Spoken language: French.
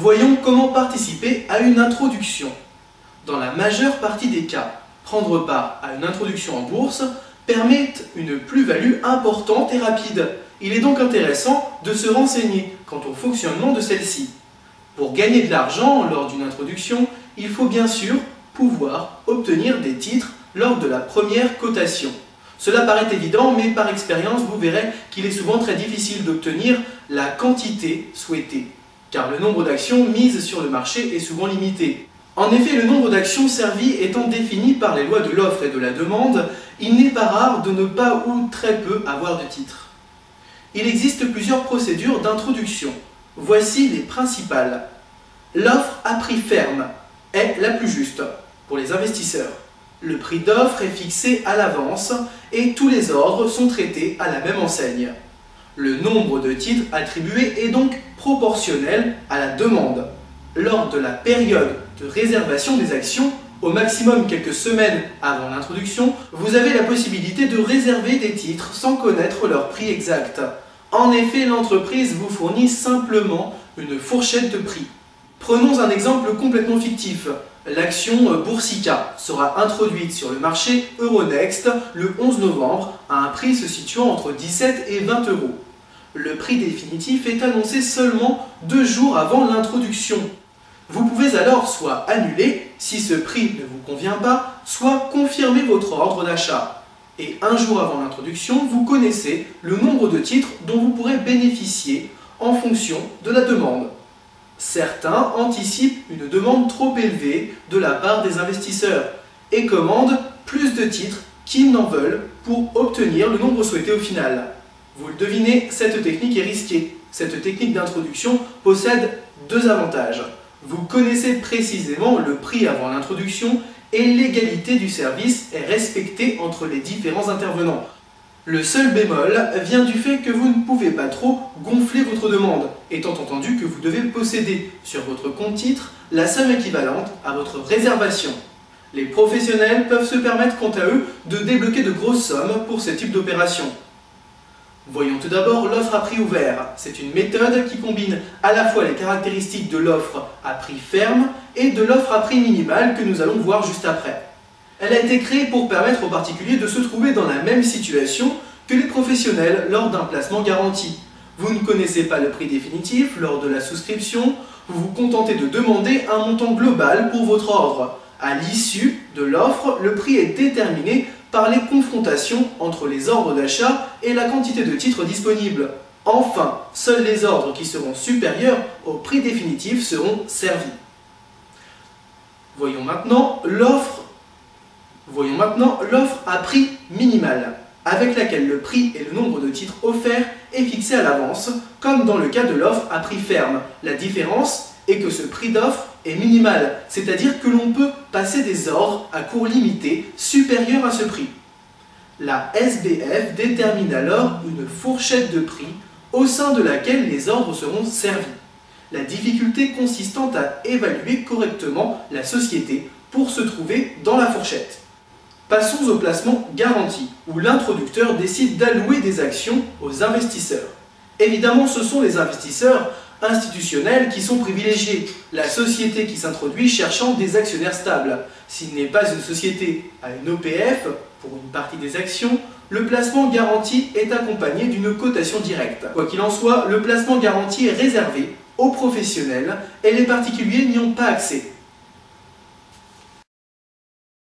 Voyons comment participer à une introduction. Dans la majeure partie des cas, prendre part à une introduction en bourse permet une plus-value importante et rapide. Il est donc intéressant de se renseigner quant au fonctionnement de celle-ci. Pour gagner de l'argent lors d'une introduction, il faut bien sûr pouvoir obtenir des titres lors de la première cotation. Cela paraît évident, mais par expérience, vous verrez qu'il est souvent très difficile d'obtenir la quantité souhaitée, car le nombre d'actions mises sur le marché est souvent limité. En effet, le nombre d'actions servies étant défini par les lois de l'offre et de la demande, il n'est pas rare de ne pas ou très peu avoir de titres. Il existe plusieurs procédures d'introduction. Voici les principales. L'offre à prix ferme est la plus juste pour les investisseurs. Le prix d'offre est fixé à l'avance et tous les ordres sont traités à la même enseigne. Le nombre de titres attribués est donc proportionnel à la demande. Lors de la période de réservation des actions, au maximum quelques semaines avant l'introduction, vous avez la possibilité de réserver des titres sans connaître leur prix exact. En effet, l'entreprise vous fournit simplement une fourchette de prix. Prenons un exemple complètement fictif. L'action Boursika sera introduite sur le marché Euronext le 11 novembre à un prix se situant entre 17 et 20 euros. Le prix définitif est annoncé seulement 2 jours avant l'introduction. Vous pouvez alors soit annuler si ce prix ne vous convient pas, soit confirmer votre ordre d'achat. Et un jour avant l'introduction, vous connaissez le nombre de titres dont vous pourrez bénéficier en fonction de la demande. Certains anticipent une demande trop élevée de la part des investisseurs et commandent plus de titres qu'ils n'en veulent pour obtenir le nombre souhaité au final. Vous le devinez, cette technique est risquée. Cette technique d'introduction possède 2 avantages. Vous connaissez précisément le prix avant l'introduction et l'égalité du service est respectée entre les différents intervenants. Le seul bémol vient du fait que vous ne pouvez pas trop gonfler votre demande, étant entendu que vous devez posséder sur votre compte titre la somme équivalente à votre réservation. Les professionnels peuvent se permettre quant à eux de débloquer de grosses sommes pour ce type d'opération. Voyons tout d'abord l'offre à prix ouvert. C'est une méthode qui combine à la fois les caractéristiques de l'offre à prix ferme et de l'offre à prix minimal que nous allons voir juste après. Elle a été créée pour permettre aux particuliers de se trouver dans la même situation que les professionnels lors d'un placement garanti. Vous ne connaissez pas le prix définitif lors de la souscription, vous vous contentez de demander un montant global pour votre ordre. À l'issue de l'offre, le prix est déterminé par les confrontations entre les ordres d'achat et la quantité de titres disponibles. Enfin, seuls les ordres qui seront supérieurs au prix définitif seront servis. Voyons maintenant l'offre à prix minimal, avec laquelle le prix et le nombre de titres offerts est fixé à l'avance, comme dans le cas de l'offre à prix ferme. La différence est que ce prix d'offre est minimal, c'est-à-dire que l'on peut passer des ordres à cours limité supérieurs à ce prix. La SBF détermine alors une fourchette de prix au sein de laquelle les ordres seront servis. La difficulté consistant à évaluer correctement la société pour se trouver dans la fourchette. Passons au placement garanti, où l'introducteur décide d'allouer des actions aux investisseurs. Évidemment, ce sont les investisseurs institutionnels qui sont privilégiés, la société qui s'introduit cherchant des actionnaires stables. S'il n'est pas une société à une OPF, pour une partie des actions, le placement garanti est accompagné d'une cotation directe. Quoi qu'il en soit, le placement garanti est réservé aux professionnels et les particuliers n'y ont pas accès.